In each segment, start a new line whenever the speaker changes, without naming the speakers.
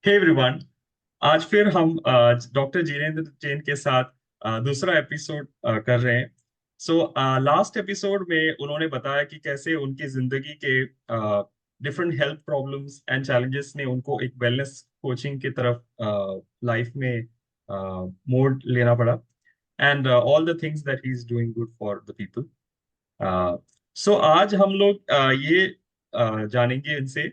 Hey everyone. आज फिर हम डॉक्टर जिनेंद्र जैन के साथ दूसरा एपिसोड कर रहे हैं। सो लास्ट एपिसोड में उन्होंने बताया कि कैसे उनकी जिंदगी के different health problems and challenges ने उनको एक वेलनेस कोचिंग की तरफ लाइफ में मोड़ लेना पड़ा। And all the things that he is doing good for the people. So आज हम लोग ये जानेंगे इनसे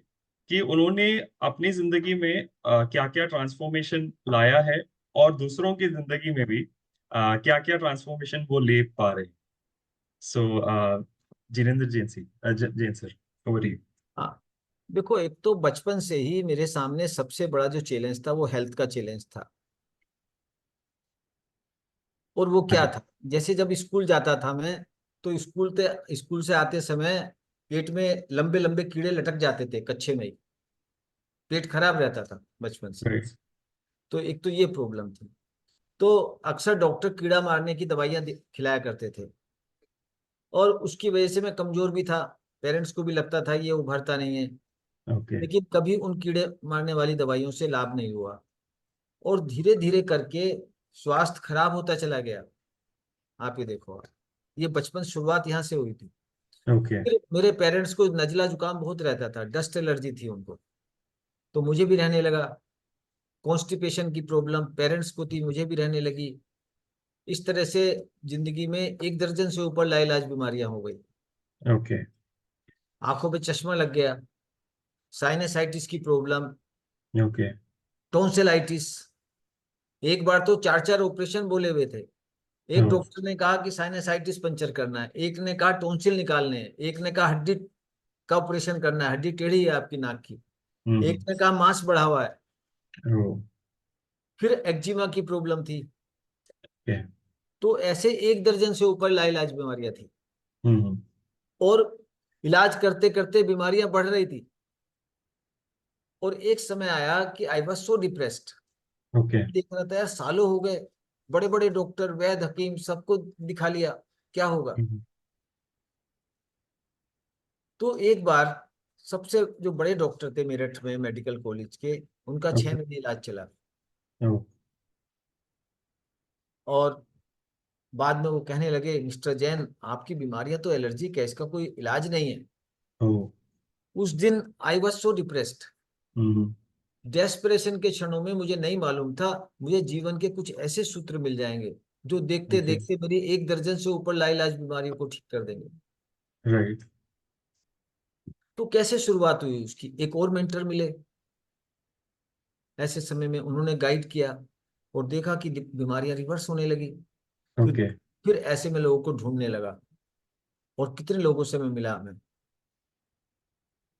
कि उन्होंने अपनी जिंदगी में क्या क्या ट्रांसफॉर्मेशन लाया है और दूसरों की जिंदगी में भी क्या क्या ट्रांसफॉर्मेशन वो ले पा रहे हैं। So Jinendra Jain sir, over you.
हाँ, देखो, एक तो बचपन से ही मेरे सामने सबसे बड़ा जो चैलेंज था वो हेल्थ का चैलेंज था। और वो
हाँ
क्या
जी।
था? जैसे जब स्कूल जाता था मैं, तो स्कूल से आते समय पेट में लंबे लंबे कीड़े लटक जाते थे कच्चे में ही। पेट खराब रहता था बचपन से।
राइट।
तो एक तो ये प्रॉब्लम थी। तो अक्सर डॉक्टर कीड़ा मारने की दवाइयां खिलाया करते थे, और उसकी वजह से मैं कमजोर भी था। पेरेंट्स को भी लगता था ये उभरता नहीं है।
ओके।
लेकिन कभी उन कीड़े मारने वाली दवाइयों से लाभ नहीं हुआ, और धीरे धीरे करके स्वास्थ्य खराब होता चला गया। आप ये देखो, ये बचपन शुरुआत यहाँ से हुई थी।
ओके।
फिर मेरे पेरेंट्स को नजला जुकाम बहुत रहता था, डस्ट एलर्जी थी उनको, तो मुझे भी रहने लगा। कॉन्स्टिपेशन की प्रॉब्लम पेरेंट्स को थी, मुझे भी रहने लगी। इस तरह से जिंदगी में 1 दर्जन से ऊपर लाइलाज बीमारियां हो गई।
ओके।
आंखों पे चश्मा लग गया, साइनसाइटिस की प्रॉब्लम,
ओके।
टोंसिलाइटिस। एक बार तो 4 4 ऑपरेशन बोले हुए थे। एक डॉक्टर ने कहा कि साइनसाइटिस पंचर करना है, एक ने कहा टोंसिल निकालने हैं, एक ने कहा हड्डी का ऑपरेशन करना है, हड्डी टेढ़ी है आपकी नाक की,
हम्म।
एक ने कहा मांस बढ़ा हुआ है।
ओके।
फिर एक्जिमा की प्रॉब्लम थी। तो ऐसे 1 दर्जन से ऊपर लाइलाज बीमारियां थी।
हम्म।
और इलाज करते करते बीमारियां बढ़ रही थी। और एक समय आया कि I was so depressed.
Okay.
देख रहा था यार, सालों हो गए, बड़े बड़े डॉक्टर, वैद्य, हकीम सबको दिखा लिया, क्या होगा? तो एक बार सबसे जो बड़े डॉक्टर थे मेरठ में मेडिकल कॉलेज के, उनका 6 महीने इलाज चला। और बाद में वो कहने लगे, मिस्टर जैन, आपकी बीमारियां तो एलर्जी का, इसका कोई इलाज नहीं है। उस दिन I was so depressed. Desperation के क्षणों में मुझे नहीं मालूम था मुझे जीवन के कुछ ऐसे सूत्र मिल जाएंगे जो देखते
ओके।
देखते मेरी 1 दर्जन से ऊपर लाइलाज बीमारियों को ठीक कर देंगे।
राइट।
तो कैसे शुरुआत हुई उसकी? एक और मेंटर मिले। ऐसे समय में उन्होंने गाइड किया, और देखा कि बीमारियां रिवर्स होने लगी। फिर
ओके।
फिर ऐसे में लोगों को ढूंढने लगा, और कितने लोगों से मैं मिला मैं।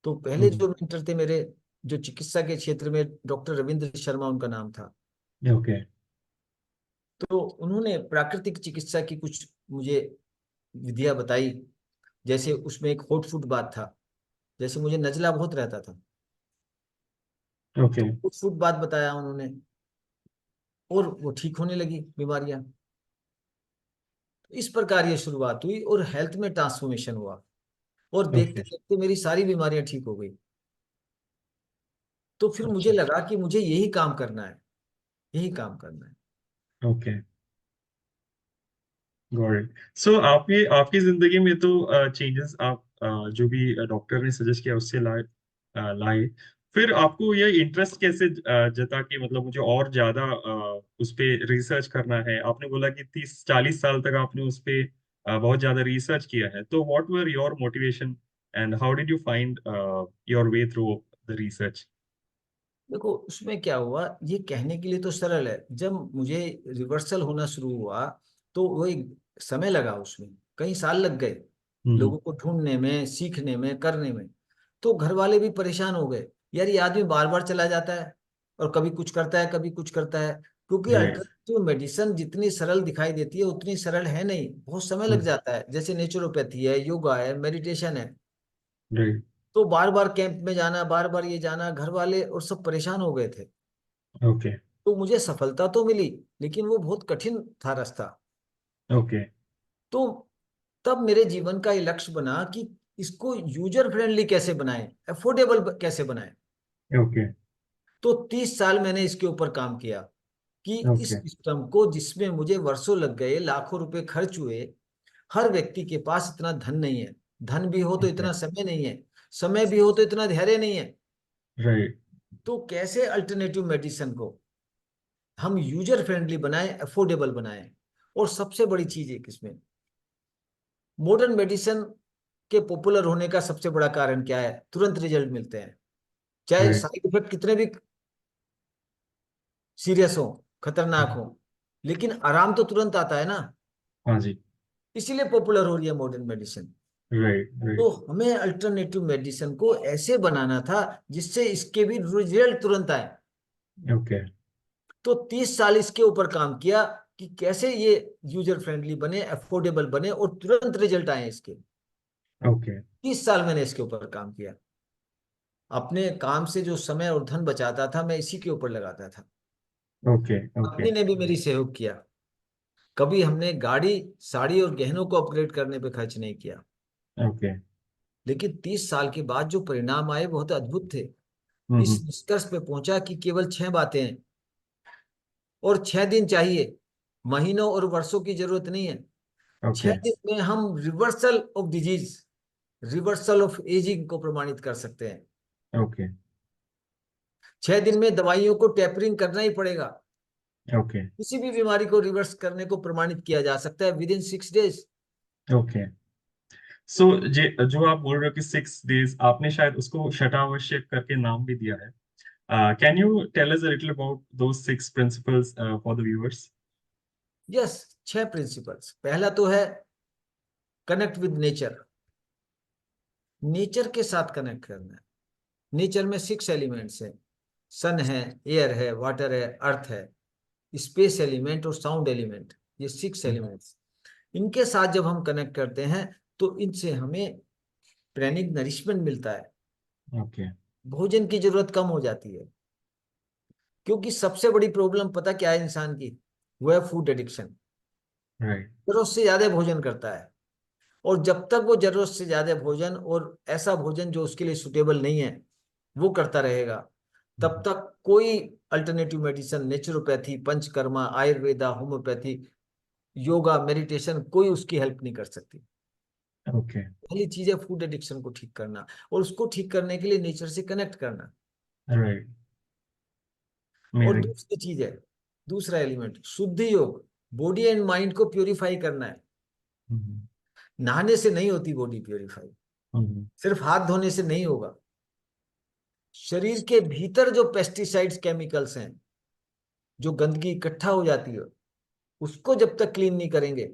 तो पहले जो मेंटर थे मेरे, जो चिकित्सा के क्षेत्र में, डॉक्टर रविंद्र शर्मा उनका नाम था।
ओके।
तो उन्होंने प्राकृतिक चिकित्सा की कुछ मुझे विधियां बताई। जैसे उसमें एक हॉट फूड बात था। जैसे मुझे नजला बहुत रहता था, तो
ओके।
हॉट फूड बात बताया उन्होंने, और वो ठीक होने लगी बीमारियां। तो इस प्रकार ये शुरुआत हुई, और हेल्थ में ट्रांसफॉर्मेशन हुआ। और देखते
ओके।
देखते मेरी सारी बीमारियां ठीक हो गई। तो फिर मुझे
अच्छा।
लगा कि मुझे यही काम करना है, यही काम करना है।
ओके। Got it. सो आप ये आपकी जिंदगी में तो चेंजेस आप जो भी डॉक्टर ने सजेस्ट किया उससे लाए। फिर आपको ये इंटरेस्ट कैसे जता कि मतलब मुझे और ज्यादा उस पे रिसर्च करना है। आपने बोला कि 30 40 साल तक आपने उस पे बहुत ज्यादा रिसर्च किया है। तो what were your motivation and how did you find your way through the research.
देखो, उसमें क्या हुआ, ये कहने के लिए तो सरल है। जब मुझे रिवर्सल होना शुरू हुआ, तो वो एक समय लगा, उसमें कई साल लग गए
हम्म।
लोगों को ढूंढने में, सीखने में, करने में। तो घर वाले भी परेशान हो गए, यार ये आदमी बार बार चला जाता है, और कभी कुछ करता है, कभी कुछ करता है। क्योंकि
राइट।
अल्टरनेटिव मेडिसिन जितनी सरल दिखाई देती है उतनी सरल है नहीं, बहुत समय लग जाता है। जैसे नेचुरोपैथी है, योगा है, मेडिटेशन है।
राइट।
तो बार बार कैंप में जाना, बार बार ये जाना, घर वाले और सब परेशान हो गए थे।
ओके।
तो मुझे सफलता तो मिली, लेकिन वो बहुत कठिन था रास्ता।
ओके।
तो तब मेरे जीवन का ये लक्ष्य बना कि इसको यूजर फ्रेंडली कैसे बनाएं, अफोर्डेबल कैसे बनाएं।
ओके।
तो 30 साल मैंने इसके ऊपर काम किया कि इस
ओके।
सिस्टम को, जिसमें मुझे वर्षों लग गए, लाखों रुपए खर्च हुए, हर व्यक्ति के पास इतना धन नहीं है। धन भी हो तो
ओके।
इतना समय नहीं है, समय भी हो तो इतना धैर्य नहीं है।
राइट।
तो कैसे अल्टरनेटिव मेडिसिन को हम यूजर फ्रेंडली बनाएं, अफोर्डेबल बनाएं। और सबसे बड़ी चीज एक इसमें, मॉडर्न मेडिसिन के पॉपुलर होने का सबसे बड़ा कारण क्या है? तुरंत रिजल्ट मिलते हैं, चाहे
राइट।
साइड इफेक्ट कितने भी सीरियस हो, खतरनाक हो, लेकिन आराम तो तुरंत आता है ना।
हाँ जी।
इसीलिए पॉपुलर हो रही है मॉडर्न मेडिसिन।
राइट।
तो
राइट।
हमें अल्टरनेटिव मेडिसिन को ऐसे बनाना था जिससे इसके भी रिजल्ट तुरंत आए।
ओके।
तो 30 साल इसके ऊपर काम किया कि कैसे ये यूजर फ्रेंडली बने, अफोर्डेबल बने और तुरंत रिजल्ट आए इसके।
ओके।
30 साल मैंने इसके ऊपर काम किया। अपने काम से जो समय और धन बचाता था, मैं इसी के ऊपर लगाता था।
ओके। ओके।
पत्नी ने भी मेरी सहयोग किया। कभी हमने गाड़ी, साड़ी और गहनों को अपग्रेड करने पे खर्च नहीं किया।
ओके।
लेकिन 30 साल के बाद जो परिणाम आए बहुत अद्भुत थे। इस
हम्म।
निष्कर्ष पे पहुंचा कि केवल 6 बातें हैं और 6 दिन चाहिए, महीनों और वर्षों की जरूरत नहीं है।
ओके।
6 दिन में हम reversal of disease, reversal of ageing को प्रमाणित कर सकते हैं।
ओके।
6 दिन में दवाइयों को टेपरिंग करना ही पड़ेगा।
ओके।
किसी भी बीमारी को रिवर्स करने को प्रमाणित किया जा सकता है विद इन 6 डेज।
ओके। सो जे जो आप बोल रहे हो कि 6 days, आपने शायद उसको शतावश्यक करके नाम भी दिया है। Can you tell us a little about those 6 principles for the viewers?
Yes, 6 principles. पहला तो है कनेक्ट विद नेचर। नेचर के साथ कनेक्ट करना है। नेचर में 6 एलिमेंट्स हैं। सन है, एयर है, वाटर है, अर्थ है, स्पेस एलिमेंट और साउंड एलिमेंट। ये 6 एलिमेंट्स, इनके साथ जब हम कनेक्ट करते हैं तो इनसे हमें प्राणिक नरिशमेंट मिलता है।
ओके।
भोजन की जरूरत कम हो जाती है। क्योंकि सबसे बड़ी प्रॉब्लम पता क्या है इंसान की? वो है फूड एडिक्शन।
राइट।
जरूरत से ज्यादा भोजन करता है। और जब तक वो जरूरत से ज्यादा भोजन और ऐसा भोजन जो उसके लिए सुटेबल नहीं है वो करता रहेगा, तब तक कोई alternative medicine, naturopathy, panchakarma, Ayurveda, homeopathy, yoga, meditation, कोई उसकी हेल्प नहीं कर सकती।
ओके।
पहली चीज है फूड एडिक्शन को ठीक करना, और उसको ठीक करने के लिए नेचर से कनेक्ट करना।
राइट।
और
अमेजिंग।
दूसरी चीज है, दूसरा एलिमेंट शुद्ध योग। बॉडी एंड माइंड को प्योरीफाई करना है। नहाने से नहीं होती बॉडी प्योरीफाई, सिर्फ हाथ धोने से नहीं होगा। शरीर के भीतर जो पेस्टिसाइड्स, केमिकल्स हैं, जो गंदगी इकट्ठा हो जाती है, उसको जब तक क्लीन नहीं करेंगे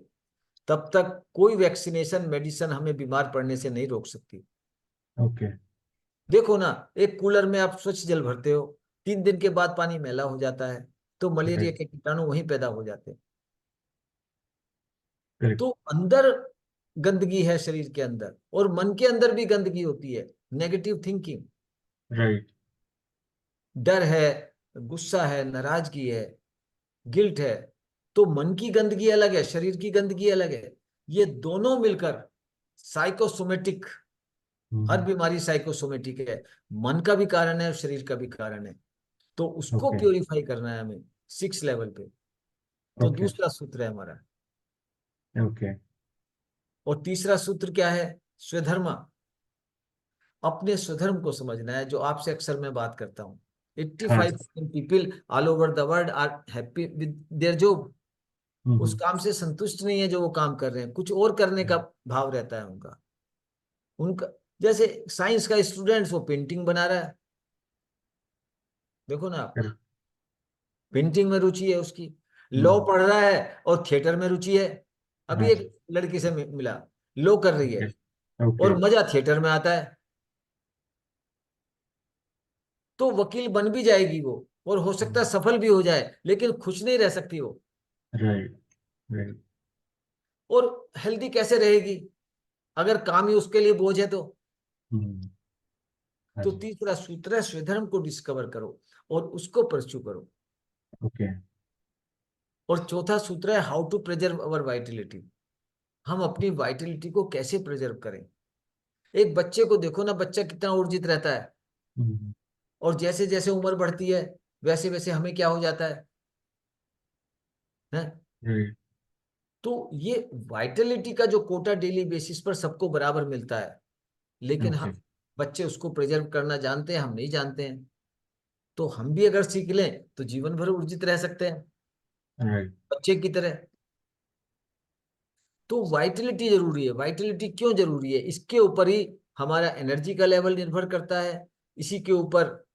तब तक कोई वैक्सीनेशन, मेडिसिन हमें बीमार पड़ने से नहीं रोक सकती।
ओके।
देखो ना, एक कूलर में आप स्वच्छ जल भरते हो, 3 दिन के बाद पानी मैला हो जाता है, तो मलेरिया
राइट।
के कीटाणु वहीं पैदा हो जाते हैं।
करेक्ट।
तो अंदर गंदगी है शरीर के अंदर, और मन के अंदर भी गंदगी होती है। Negative thinking,
right.
डर है, गुस्सा है, नाराजगी है, गिल्ट है। तो मन की गंदगी अलग है, शरीर की गंदगी अलग है। ये दोनों मिलकर साइकोसोमेटिक, हर बीमारी साइकोसोमेटिक है। मन का भी कारण है और शरीर का भी कारण है। तो उसको
ओके।
प्योरीफाई करना है हमें 6 लेवल पे। तो
ओके।
दूसरा सूत्र है हमारा।
ओके।
और तीसरा सूत्र क्या है? स्वधर्म। अपने स्वधर्म को समझना है, जो आपसे अक्सर मैं बात करता हूँ। एट्टी
हाँ
फाइव
जी।
Percent people all over the world are happy with their job. उस काम से संतुष्ट नहीं है जो वो काम कर रहे हैं, कुछ और करने का भाव रहता है उनका। उनका जैसे साइंस का स्टूडेंट्स, वो पेंटिंग बना रहा है, देखो ना आप,
करेक्ट।
पेंटिंग में रुचि है उसकी। लॉ पढ़ रहा है और थिएटर में रुचि है।
हाँ
अभी
जी।
एक लड़की से मिला, लॉ कर रही
ओके।
है,
ओके।
और मजा थिएटर में आता है। तो वकील बन भी जाएगी वो, और हो सकता है सफल भी हो जाए, लेकिन खुश नहीं रह सकती वो।
राइट। राइट।
और हेल्दी कैसे रहेगी अगर काम ही उसके लिए बोझ है तो?
हाँ
तो
जी।
तीसरा सूत्र है स्वधर्म को डिस्कवर करो और उसको परस्यू करो।
ओके।
और चौथा सूत्र है how to preserve our vitality. हम अपनी वाइटिलिटी को कैसे प्रिजर्व करें? एक बच्चे को देखो ना, बच्चा कितना ऊर्जित रहता है। और जैसे जैसे उम्र बढ़ती है वैसे वैसे हमें क्या हो जाता है?
राइट।
तो ये वाइटलिटी का जो कोटा डेली बेसिस पर सबको बराबर मिलता है, लेकिन
ओके।
हम बच्चे उसको प्रिजर्व करना जानते हैं, हम नहीं जानते हैं। तो हम भी अगर सीख लें तो जीवन भर ऊर्जित रह सकते हैं
राइट।
बच्चे की तरह। तो वाइटलिटी जरूरी है। वाइटलिटी क्यों जरूरी है? इसके ऊपर ही हमारा एनर्जी का लेवल निर्भर करता है, इसी के ऊपर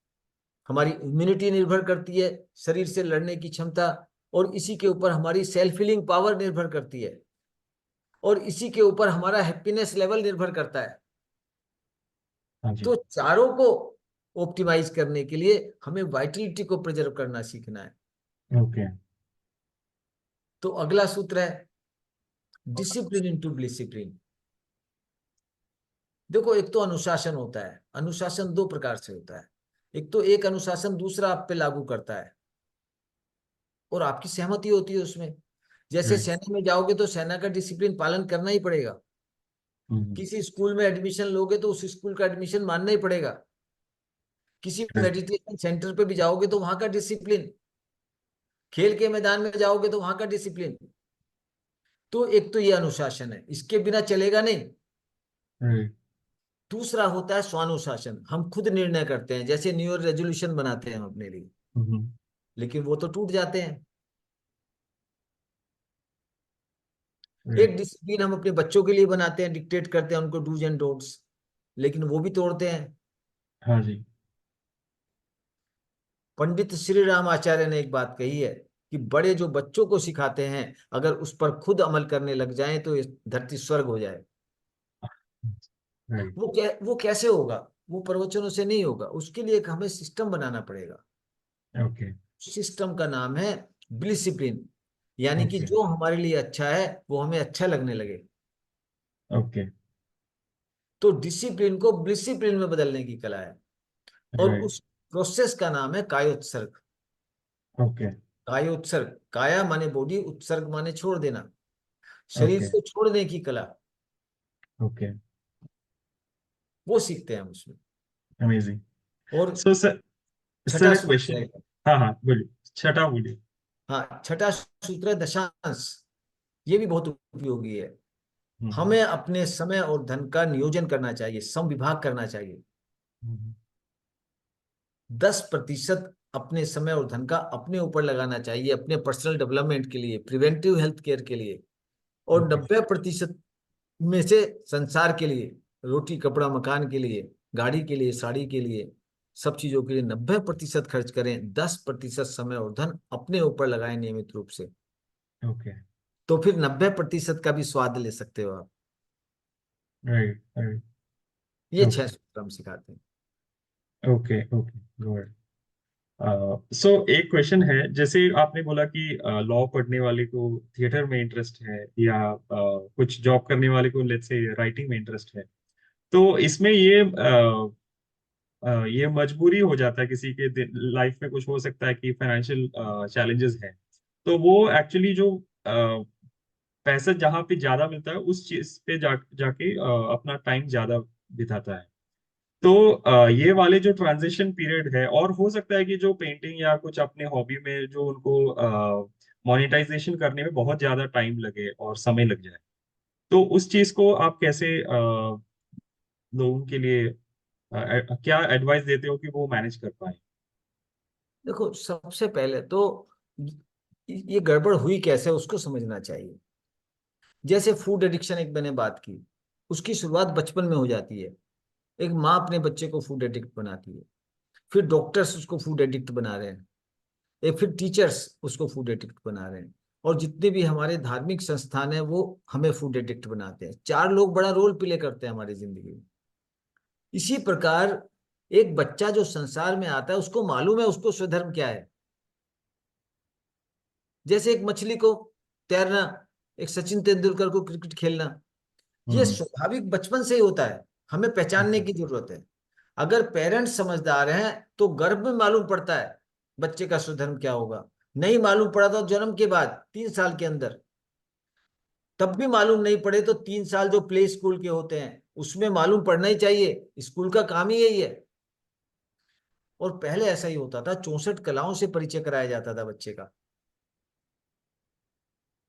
हमारी इम्यूनिटी निर्भर करती है, शरीर से लड़ने की क्षमता, और इसी के ऊपर हमारी सेल्फ हीलिंग पावर निर्भर करती है, और इसी के ऊपर हमारा हैप्पीनेस लेवल निर्भर करता है।
हाँ जी।
तो चारों को ऑप्टिमाइज करने के लिए हमें वाइटलिटी को प्रिजर्व करना सीखना है।
ओके।
तो अगला सूत्र है डिसिप्लिन इनटू डिसिप्लिन। देखो, एक तो अनुशासन होता है। अनुशासन दो प्रकार से होता है। एक तो एक अनुशासन दूसरा आप पे लागू करता है और आपकी सहमति होती है उसमें। जैसे
राइट।
सेना में जाओगे तो सेना का डिसिप्लिन पालन करना ही पड़ेगा। किसी स्कूल में एडमिशन लोगे तो उस स्कूल का एडमिशन मानना ही पड़ेगा। किसी
राइट।
मेडिटेशन सेंटर पे भी जाओगे तो वहां का डिसिप्लिन, खेल के मैदान में जाओगे तो वहां का डिसिप्लिन। तो एक तो ये अनुशासन है, इसके बिना चलेगा नहीं।
राइट।
दूसरा होता है स्वानुशासन। हम खुद निर्णय करते हैं, जैसे न्यू ईयर रेजोल्यूशन बनाते हैं हम अपने लिए, लेकिन वो तो टूट जाते हैं। एक
राइट।
डिसिप्लिन हम अपने बच्चों के लिए बनाते हैं, डिक्टेट करते हैं उनको डूज एंड डोंट्स, लेकिन वो भी तोड़ते हैं।
हाँ जी।
पंडित श्री राम आचार्य ने एक बात कही है कि बड़े जो बच्चों को सिखाते हैं, अगर उस पर खुद अमल करने लग जाएं तो ये धरती स्वर्ग हो जाए।
राइट।
वो कैसे होगा? वो प्रवचनों से नहीं होगा, उसके लिए एक हमें सिस्टम बनाना पड़ेगा।
ओके।
सिस्टम का नाम है डिसिप्लिन, यानी कि
ओके।
जो हमारे लिए अच्छा है वो हमें अच्छा लगने लगे।
ओके।
तो डिसिप्लिन को डिसिप्लिन में बदलने की कला है, और
राइट।
उस प्रोसेस का नाम है कायोत्सर्ग।
ओके।
कायोत्सर्ग, काया माने बॉडी, उत्सर्ग माने छोड़ देना, शरीर
ओके।
को छोड़ने की कला।
ओके।
वो सीखते हैं हम उसमें।
अमेजिंग।
और
सो सर,
छठा
सर
सूत्र
क्वेश्चन।
है,
हाँ हाँ, बोलिए, छठा बोलिए।
हाँ छठा सूत्र है दशांश। ये भी बहुत उपयोगी है।
हम्म।
हमें अपने समय और धन का नियोजन करना चाहिए, सम विभाग करना चाहिए।
हम्म।
10% अपने समय और धन का अपने ऊपर लगाना चाहिए, अपने पर्सनल डेवलपमेंट के लिए, प्रिवेंटिव हेल्थ केयर के लिए। और
ओके।
90% में से संसार के लिए, रोटी कपड़ा मकान के लिए, गाड़ी के लिए, साड़ी के लिए, सब चीजों के लिए 90% खर्च करें। 10% समय और धन अपने ऊपर लगाएं नियमित रूप से।
ओके।
तो फिर 90% का भी स्वाद ले सकते हो आप।
राइट। राइट।
ये
ओके।
6 सूत्र हम सिखाते हैं।
ओके। ओके। गुड। सो एक क्वेश्चन है, जैसे आपने बोला कि लॉ पढ़ने वाले को थिएटर में इंटरेस्ट है, या कुछ जॉब करने वाले को लेट्स से राइटिंग में इंटरेस्ट है, तो इसमें ये मजबूरी हो जाता है किसी के लाइफ में। कुछ हो सकता है कि फाइनेंशियल चैलेंजेस हैं, तो वो एक्चुअली जो पैसा जहाँ पे ज्यादा मिलता है उस चीज पे जाके अपना टाइम ज्यादा बिताता है। तो ये वाले जो ट्रांजिशन पीरियड है, और हो सकता है कि जो पेंटिंग या कुछ अपने हॉबी में जो उनको मोनेटाइजेशन करने में बहुत ज्यादा टाइम लगे और समय लग जाए, तो उस चीज को आप कैसे लोगों के लिए क्या एडवाइस देते हो कि वो मैनेज कर पाए?
देखो, सबसे पहले तो ये गड़बड़ हुई कैसे उसको समझना चाहिए। जैसे फूड एडिक्शन, एक मैंने बात की, उसकी शुरुआत बचपन में हो जाती है। एक माँ अपने बच्चे को फूड एडिक्ट बनाती है, फिर डॉक्टर्स उसको फूड एडिक्ट बना रहे हैं, एक फिर टीचर्स उसको फूड एडिक्ट बना रहे हैं, और जितने भी हमारे धार्मिक संस्थान हैं वो हमें फूड एडिक्ट बनाते हैं। चार लोग बड़ा रोल प्ले करते हैं हमारी जिंदगी में। इसी प्रकार एक बच्चा जो संसार में आता है उसको मालूम है उसको स्वधर्म क्या है। जैसे एक मछली को तैरना, एक सचिन तेंदुलकर को क्रिकेट खेलना, ये
हम्म।
स्वाभाविक बचपन से ही होता है। हमें पहचानने की जरूरत है। अगर पेरेंट्स समझदार हैं तो गर्भ में मालूम पड़ता है बच्चे का स्वधर्म क्या होगा। नहीं मालूम पड़ा तो जन्म के बाद 3 साल के अंदर, तब भी मालूम नहीं पड़े तो 3 साल जो प्ले स्कूल के होते हैं उसमें मालूम पड़ना ही चाहिए। स्कूल का काम ही यही है। और पहले ऐसा ही होता था, 64 कलाओं से परिचय कराया जाता था बच्चे का।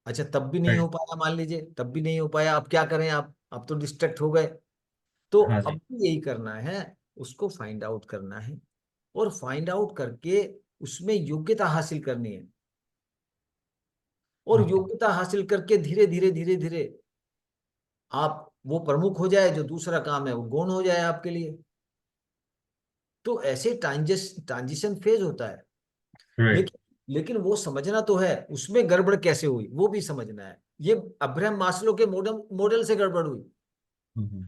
अच्छा, तब भी नहीं
राइट।
हो पाया, मान लीजिए तब भी नहीं हो पाया, अब क्या करें, आप तो डिस्ट्रैक्ट हो गए। तो
हाँ
अब
जी।
भी यही करना है, उसको फाइंड आउट करना है, और फाइंड आउट करके उसमें योग्यता हासिल करनी है, और
ओके।
योग्यता हासिल करके धीरे धीरे धीरे धीरे आप वो प्रमुख हो जाए, जो दूसरा काम है वो गौण हो जाए आपके लिए। तो ऐसे ट्रांजिशन फेज होता है।
राइट।
लेकिन लेकिन वो समझना तो है उसमें गड़बड़ कैसे हुई, वो भी समझना है। ये अब्राहम मास्लो के मॉडल मॉडल से गड़बड़ हुई।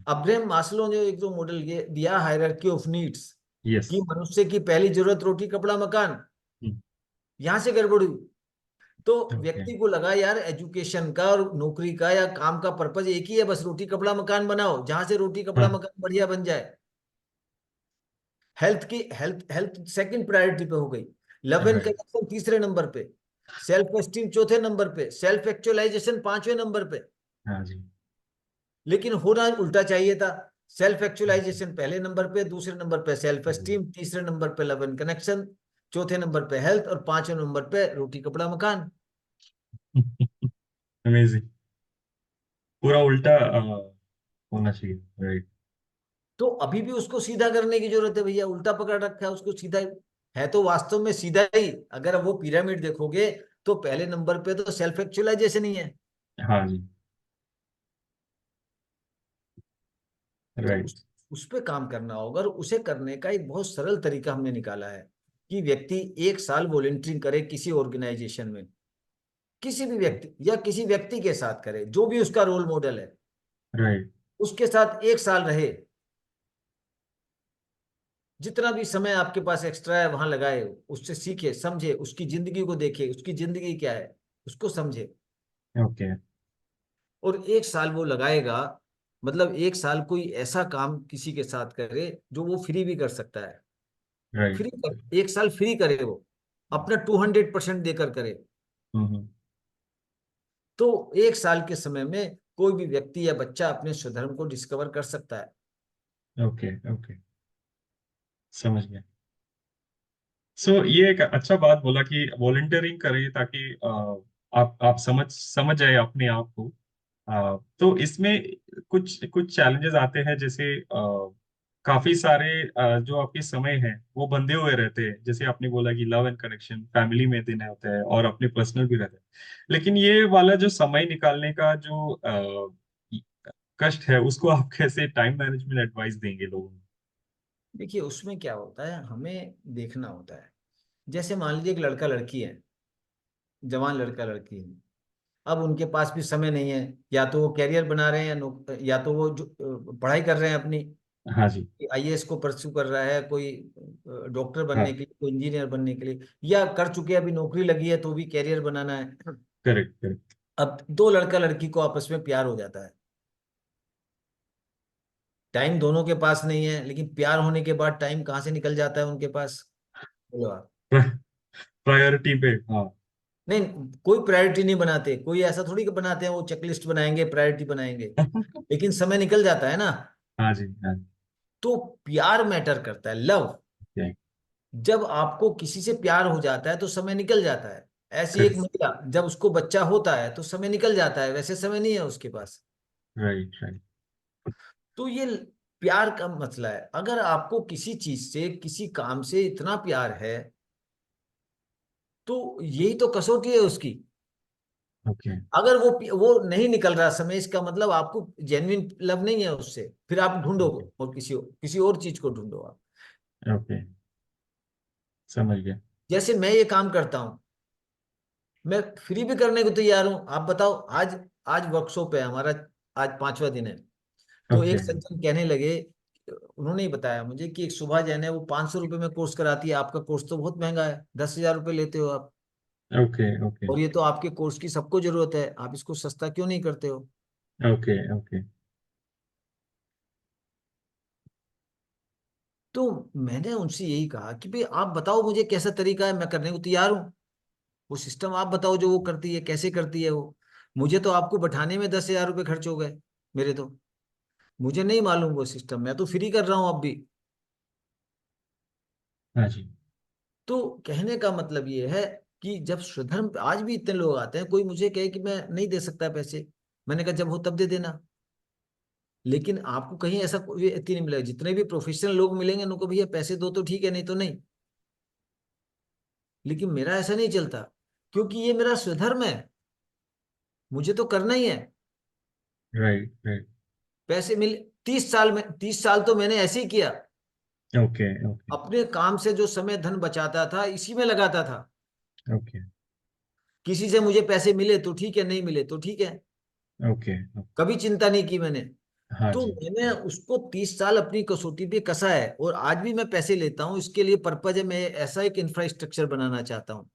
अब्राहम मास्लो ने एक जो मॉडल ये दिया, हायरार्की ऑफ नीड्स,
यस।
कि मनुष्य की पहली जरूरत रोटी कपड़ा मकान, यहां से गड़बड़ हुई। तो
ओके।
व्यक्ति को लगा यार एजुकेशन का और नौकरी का या काम का पर्पज एक ही है, बस रोटी कपड़ा मकान बनाओ, जहां से रोटी कपड़ा
हाँ।
मकान बढ़िया बन जाए। हेल्थ हेल्थ सेकंड प्रायोरिटी पे हो गई, लव एंड
राइट।
कनेक्शन तीसरे नंबर पे, सेल्फ एस्टीम चौथे नंबर पे, सेल्फ एक्चुअलाइजेशन पांचवें नंबर पे।
हाँ जी।
लेकिन होना उल्टा चाहिए था, सेल्फ एक्चुअलाइजेशन पहले नंबर पे, दूसरे नंबर पे सेल्फ एस्टीम, तीसरे नंबर पे लव एंड कनेक्शन, चौथे नंबर पे हेल्थ, और पांचवें नंबर पे रोटी कपड़ा मकान।
अमेजिंग। पूरा उल्टा होना चाहिए। राइट।
तो अभी भी उसको सीधा करने की जरूरत है भैया, उल्टा पकड़ रखा है उसको सीधा ही। है तो वास्तव में सीधा ही, अगर वो पिरामिड देखोगे तो पहले नंबर पे तो सेल्फ एक्चुअलाइजेशन ही है।
हाँ जी।
तो
राइट।
उस पे काम करना होगा, और उसे करने का एक बहुत सरल तरीका हमने निकाला है, कि व्यक्ति 1 साल वॉलेंटियरिंग करे किसी ऑर्गेनाइजेशन में, किसी भी व्यक्ति या किसी व्यक्ति के साथ करे जो भी उसका रोल मॉडल है,
राइट।
उसके साथ 1 साल रहे, जितना भी समय आपके पास एक्स्ट्रा है वहां लगाए, उससे सीखे समझे, उसकी जिंदगी को देखे, उसकी जिंदगी क्या है उसको समझे।
ओके।
और 1 साल वो लगाएगा, मतलब 1 साल कोई ऐसा काम किसी के साथ करे जो वो फ्री भी कर सकता है।
राइट।
1 साल फ्री करे वो, अपना 200% देकर करे।
हम्म।
तो 1 साल के समय में कोई भी व्यक्ति या बच्चा अपने स्वधर्म को डिस्कवर कर सकता है।
ओके। ओके। समझ गया। सो ये एक अच्छा बात बोला कि वॉलंटियरिंग करें ताकि आप समझ जाए अपने आप को। तो इसमें कुछ कुछ चैलेंजेस आते हैं, जैसे काफी सारे जो आपके समय हैं वो बंधे हुए रहते हैं, जैसे आपने बोला कि लव एंड कनेक्शन फैमिली में देने होते हैं और अपने पर्सनल भी रहते हैं। लेकिन ये वाला जो समय निकालने का जो कष्ट है, उसको आप कैसे टाइम मैनेजमेंट एडवाइस देंगे लोगों को?
देखिए उसमें क्या होता है, हमें देखना होता है। जैसे मान लीजिए एक लड़का लड़की है, जवान लड़का लड़की है, अब उनके पास भी समय नहीं है, या तो वो कैरियर बना रहे हैं, या तो वो जो पढ़ाई कर रहे हैं अपनी,
हाँ जी।
आईएएस को परस्यू कर रहा है, कोई डॉक्टर बनने
हाँ।
के लिए, कोई इंजीनियर बनने के लिए, या कर चुके अभी नौकरी लगी है तो भी कैरियर बनाना है।
Correct correct.
अब दो लड़का लड़की को आपस में प्यार हो जाता है, टाइम दोनों के पास नहीं है, लेकिन प्यार होने के बाद टाइम कहाँ से निकल जाता है उनके पास, बोलो आप।
प्रायोरिटी पे। हाँ।
नहीं, कोई प्रायोरिटी नहीं बनाते, कोई ऐसा थोड़ी कि बनाते हैं वो चेकलिस्ट बनाएंगे प्रायोरिटी बनाएंगे, लेकिन समय निकल जाता है ना।
हाँ जी। हाँ जी।
तो प्यार मैटर करता है, लव।
करेक्ट।
जब आपको किसी से प्यार हो जाता है तो समय निकल जाता है। ऐसी एक महिला जब उसको बच्चा होता है तो समय निकल जाता है, वैसे समय नहीं है उसके पास।
Right right.
तो ये प्यार का मसला है। अगर आपको किसी चीज से किसी काम से इतना प्यार है, तो यही तो कसौटी है उसकी।
ओके।
अगर वो नहीं निकल रहा समय, इसका मतलब आपको जेन्युइन लव नहीं है उससे, फिर आप ढूंढो,
ओके।
और किसी और चीज को ढूंढो आप।
ओके। समझ गया।
जैसे मैं ये काम करता हूँ, मैं फ्री भी करने को तैयार हूँ। आप बताओ, आज आज वर्कशॉप है हमारा, आज 5वां दिन है। तो
ओके।
एक सज्जन कहने लगे, उन्होंने ही बताया मुझे कि एक सुबह जैन है, वो 500 रुपये में कोर्स कराती है, आपका कोर्स तो बहुत महंगा है, 10,000 रुपये लेते हो आप,
ओके। ओके।
और ये तो आपके कोर्स की सबको जरूरत है, आप इसको सस्ता क्यों नहीं करते हो।
ओके। ओके।
तो मैंने उनसे यही कहा कि भाई आप बताओ मुझे कैसा तरीका है, मैं करने को तैयार हूँ। वो सिस्टम आप बताओ जो वो करती है, कैसे करती है वो। मुझे तो आपको बैठाने में 10,000 रुपये खर्च हो गए मेरे तो, मुझे नहीं मालूम वो सिस्टम, मैं तो फ्री कर रहा हूँ अब भी।
हाँ जी।
तो कहने का मतलब ये है कि जब स्वधर्म आज भी इतने लोग आते हैं, कोई मुझे कहे कि मैं नहीं दे सकता पैसे, मैंने कहा जब हो तब दे देना। लेकिन आपको कहीं ऐसा कोई व्यक्ति नहीं मिलेगा, जितने भी प्रोफेशनल लोग मिलेंगे उनको भैया पैसे दो तो ठीक है, नहीं तो नहीं। लेकिन मेरा ऐसा नहीं चलता, क्योंकि ये मेरा स्वधर्म है, मुझे तो करना ही है।
Right, right.
पैसे मिल 30 साल में, 30 साल तो मैंने ऐसे ही किया।
ओके, ओके,
अपने काम से जो समय धन बचाता था इसी में लगाता था।
ओके,
किसी से मुझे पैसे मिले तो ठीक है, नहीं मिले तो ठीक है,
ओके,
कभी चिंता नहीं की मैंने।
हाँ
तो
जी।
मैंने उसको 30 साल अपनी कसौटी पे कसा है, और आज भी मैं पैसे लेता हूँ। इसके लिए पर्पज है, मैं ऐसा एक इंफ्रास्ट्रक्चर बनाना चाहता हूँ,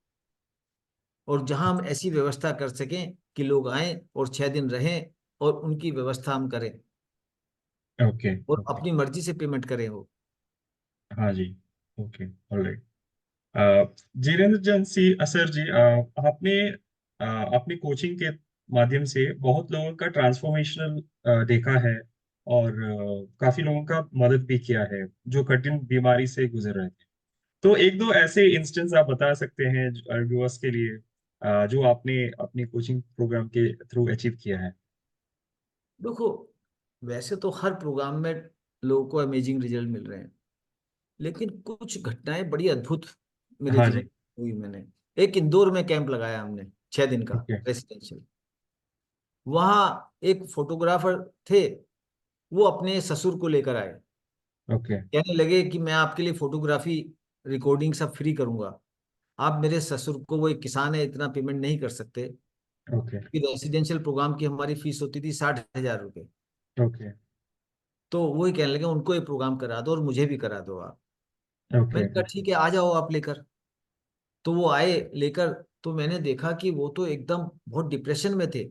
और जहां हम ऐसी व्यवस्था कर सकें कि लोग आए और 6 दिन रहें, और उनकी व्यवस्था हम करें,
ओके,
और
ओके,
अपनी मर्जी से पेमेंट करें वो।
हाँ जी। Okay, alright. जितेंद्र जन सी सर जी, आपने अपनी कोचिंग के माध्यम से बहुत लोगों का ट्रांसफॉर्मेशनल देखा है, और काफी लोगों का मदद भी किया है जो कठिन बीमारी से गुजर रहे थे। तो एक दो ऐसे इंस्टेंस आप बता सकते हैं व्यूअर्स के लिए, जो आपने अपनी कोचिंग प्रोग्राम के थ्रू अचीव किया है?
देखो, वैसे तो हर प्रोग्राम में लोगों को अमेजिंग रिजल्ट मिल रहे हैं, लेकिन कुछ घटनाएं बड़ी अद्भुत मेरे
हाँ
जीवन
जी।
में हुई। मैंने एक इंदौर में कैंप लगाया हमने, 6 दिन का
ओके,
रेसिडेंशियल। वहाँ एक फोटोग्राफर थे, वो अपने ससुर को लेकर आए।
ओके,
कहने लगे कि मैं आपके लिए फोटोग्राफी रिकॉर्डिंग सब फ्री करूंगा, आप मेरे ससुर को, वो एक किसान है, इतना पेमेंट नहीं कर सकते,
ओके,
कि रेसिडेंशियल प्रोग्राम की हमारी फीस होती थी 60,000 रुपये।
ओके,
तो वही कहने लगे उनको ये प्रोग्राम करा दो और मुझे भी करा दो आप।
ओके,
मैंने कहा ठीक है, आ जाओ आप लेकर। तो वो आए लेकर। तो मैंने देखा कि वो तो एकदम बहुत डिप्रेशन में थे,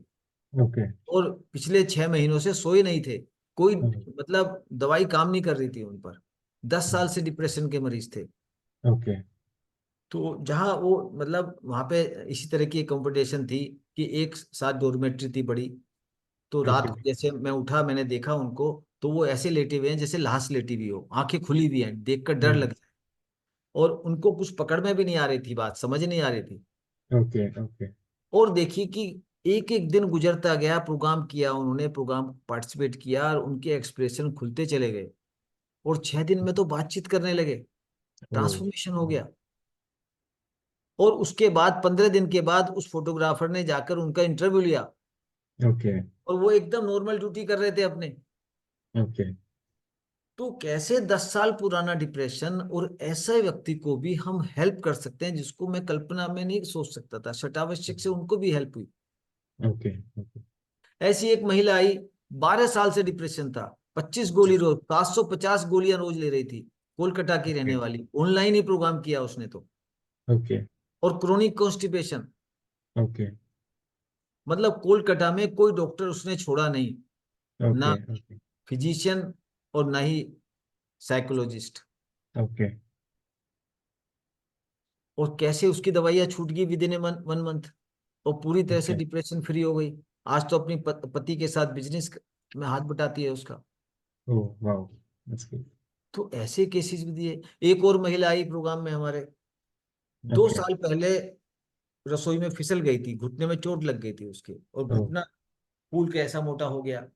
ओके,
और पिछले 6 महीनों से सोए नहीं थे। कोई मतलब दवाई काम नहीं कर रही थी उन पर। 10 साल से डिप्रेशन के मरीज थे।
ओके,
तो जहाँ वो मतलब वहां पे इसी तरह की एक कंपटीशन थी, कि एक साथ डॉर्मेट्री थी बड़ी। तो रात
ओके,
को जैसे मैं उठा, मैंने देखा उनको, तो वो ऐसे लेटे हुए हैं जैसे लाश लेटी हुई हो, आंखें खुली हुई हैं, देखकर डर लग जाए। और उनको कुछ पकड़ में भी नहीं आ रही थी, बात समझ नहीं आ रही थी।
ओके, ओके,
और देखिए कि एक एक दिन गुजरता गया, प्रोग्राम किया उन्होंने, प्रोग्राम पार्टिसिपेट किया, और उनके एक्सप्रेशन खुलते चले गए। और 6 दिन में तो बातचीत करने लगे,
ओ,
ट्रांसफॉर्मेशन हो गया। और उसके बाद 15 दिन के बाद उस फोटोग्राफर ने जाकर उनका इंटरव्यू लिया,
ओके,
और वो एकदम नॉर्मल ड्यूटी कर रहे थे अपने।
ओके,
तो कैसे 10 साल पुराना डिप्रेशन, और ऐसे व्यक्ति को भी हम हेल्प कर सकते हैं, जिसको मैं कल्पना में नहीं सोच सकता था, शतावश्यक से उनको भी हेल्प हुई।
ओके, ओके,
ऐसी एक महिला आई, 12 साल से डिप्रेशन था, 25 गोली रोज, 750 गोलियां रोज ले रही थी, कोलकाता की रहने
ओके,
वाली, ऑनलाइन ही प्रोग्राम किया उसने तो।
ओके,
और क्रोनिक कॉन्स्टिपेशन,
ओके,
मतलब कोलकाता में कोई डॉक्टर उसने छोड़ा नहीं, ना
ओके, ओके,
फिजिशियन और ना ही साइकोलॉजिस्ट।
ओके,
और कैसे उसकी दवाइयां छूट गई विद इन 1 मंथ, और पूरी तरह से
ओके।
डिप्रेशन फ्री हो गई। आज तो अपनी पति के साथ बिजनेस में हाथ बटाती है उसका।
ओह, वाओ, दैट्स गुड।
तो ऐसे केसेस भी दिए। एक और महिला आई प्रोग्राम में हमारे, दो
ओके,
साल पहले रसोई में फिसल गई थी, घुटने में चोट लग गई थी उसके, और
ओह,
घुटना फूल के ऐसा मोटा हो गया।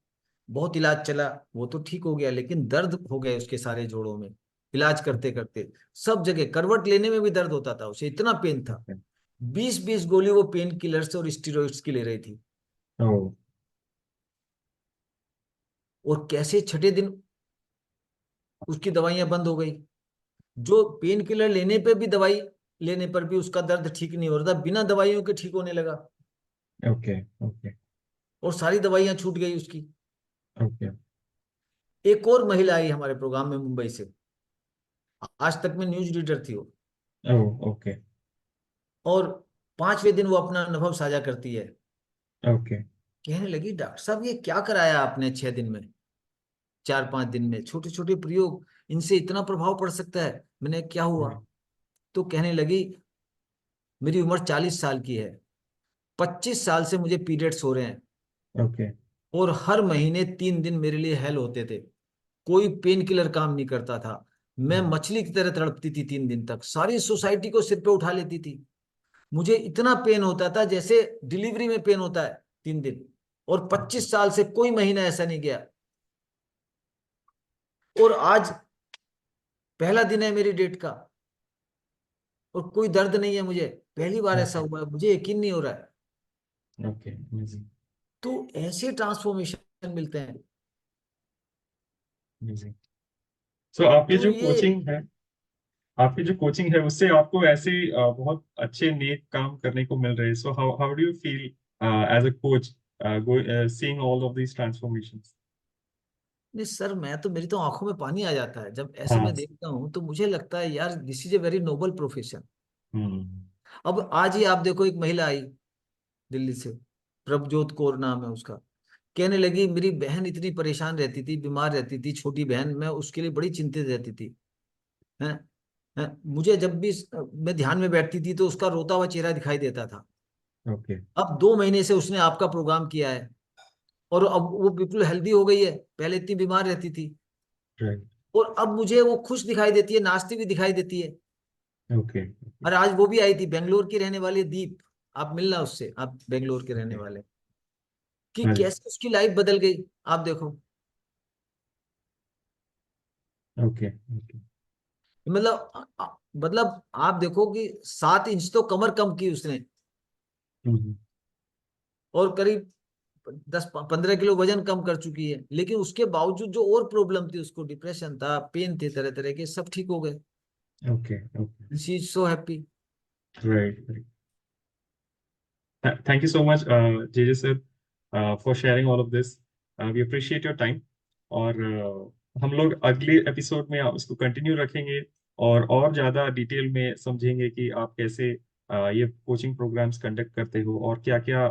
बहुत इलाज चला, वो तो ठीक हो गया, लेकिन दर्द हो गए उसके सारे जोड़ों में। इलाज करते करते सब जगह करवट लेने में भी दर्द होता था उसे, इतना पेन था।
ओके,
20-20 गोली वो पेन किलर्स और स्टीरॉइड्स की ले रही थी।
ओह,
और कैसे छठे दिन उसकी दवाइयां बंद हो गई। जो पेन किलर लेने पे भी, दवाई लेने पर भी उसका दर्द ठीक नहीं हो रहा था, बिना दवाइयों के ठीक होने लगा।
ओके, ओके,
और सारी दवाइयां छूट गई उसकी।
ओके,
एक और महिला आई हमारे प्रोग्राम में मुंबई से, आज तक में न्यूज रीडर थी वो।
ओह, ओके,
और 5वें दिन वो अपना अनुभव साझा करती है।
ओके,
कहने लगी डॉक्टर साहब ये क्या कराया आपने 6 दिन में, 4-5 दिन में, छोटे छोटे प्रयोग, इनसे इतना प्रभाव पड़ सकता है। मैंने क्या हुआ? तो कहने लगी मेरी उम्र 40 साल की है, 25 साल से मुझे पीरियड्स हो रहे हैं,
ओके,
और हर महीने 3 दिन मेरे लिए हेल होते थे, कोई पेन किलर काम नहीं करता था। मैं मछली की तरह तड़पती थी 3 दिन तक, सारी सोसाइटी को सिर पे उठा लेती थी। मुझे इतना पेन होता था जैसे डिलीवरी में पेन होता है 3 दिन। और 25 साल से कोई महीना ऐसा नहीं गया। और आज पहला दिन है मेरी डेट का और कोई दर्द नहीं है मुझे। पहली बार ऐसा
ओके
हुआ है, मुझे यकीन नहीं हो रहा है।
ओके, अमेजिंग
तो ऐसे ट्रांसफॉर्मेशन मिलते हैं।
अमेजिंग। सो आपकी
तो
जो
ये
कोचिंग है, आपकी जो कोचिंग है उससे आपको ऐसे बहुत अच्छे नेक काम करने को मिल रहे हैं। So how how do you feel as a coach seeing all of these transformations?
नहीं सर, मैं तो, मेरी तो आंखों में पानी आ जाता है जब ऐसे
हाँ।
मैं देखता हूँ। तो मुझे लगता है यार, this is a very noble profession.
Hmm.
अब आज ही आप देखो, एक महिला आई दिल्ली से, प्रभजोत कौर नाम है उसका। कहने लगी मेरी बहन इतनी परेशान रहती थी, बीमार रहती थी, छोटी बहन, मैं उसके लिए बड़ी चिंतित रहती थी। हैं हैं, मुझे जब भी मैं ध्यान में बैठती थी तो उसका रोता हुआ चेहरा दिखाई देता था।
ओके।
अब 2 महीने से उसने आपका प्रोग्राम किया है और अब वो बिल्कुल हेल्दी हो गई है। पहले इतनी बीमार रहती थी
राइट।
और अब मुझे वो खुश दिखाई देती है, नाचती भी दिखाई देती है।
ओके
और आज वो भी आई थी, बेंगलोर की रहने वाली है, दीप। आप मिलना उससे, आप बेंगलोर के रहने
ओके।
वाले, कि
हाँ जी।
कैसे उसकी लाइफ बदल गई। आप देखो,
ओके ओके।
मतलब मतलब आप देखो कि 7 इंच तो कमर कम की उसने,
हम्म।
और करीब 10-15 किलो वजन कम कर चुकी है। लेकिन उसके बावजूद जो और प्रॉब्लम थी उसको, डिप्रेशन था, पेन थे तरह तरह के, सब ठीक हो गए।
Okay okay.
She is so happy.
Right. Thank you so much, JJ sir, for sharing all of this. We appreciate your time. और हम लोग अगले एपिसोड में उसको कंटिन्यू रखेंगे और ज़्यादा डिटेल में समझेंगे कि आप कैसे ये कोचिंग प्रोग्राम्स कंडक्ट करते हो और क्या क्या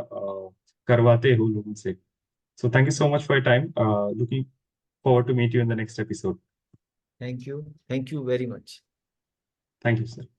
करवाते हो लोगों से। So thank you so much for your time. Looking forward to meet you in the next episode.
Thank you very much.
Thank you, sir.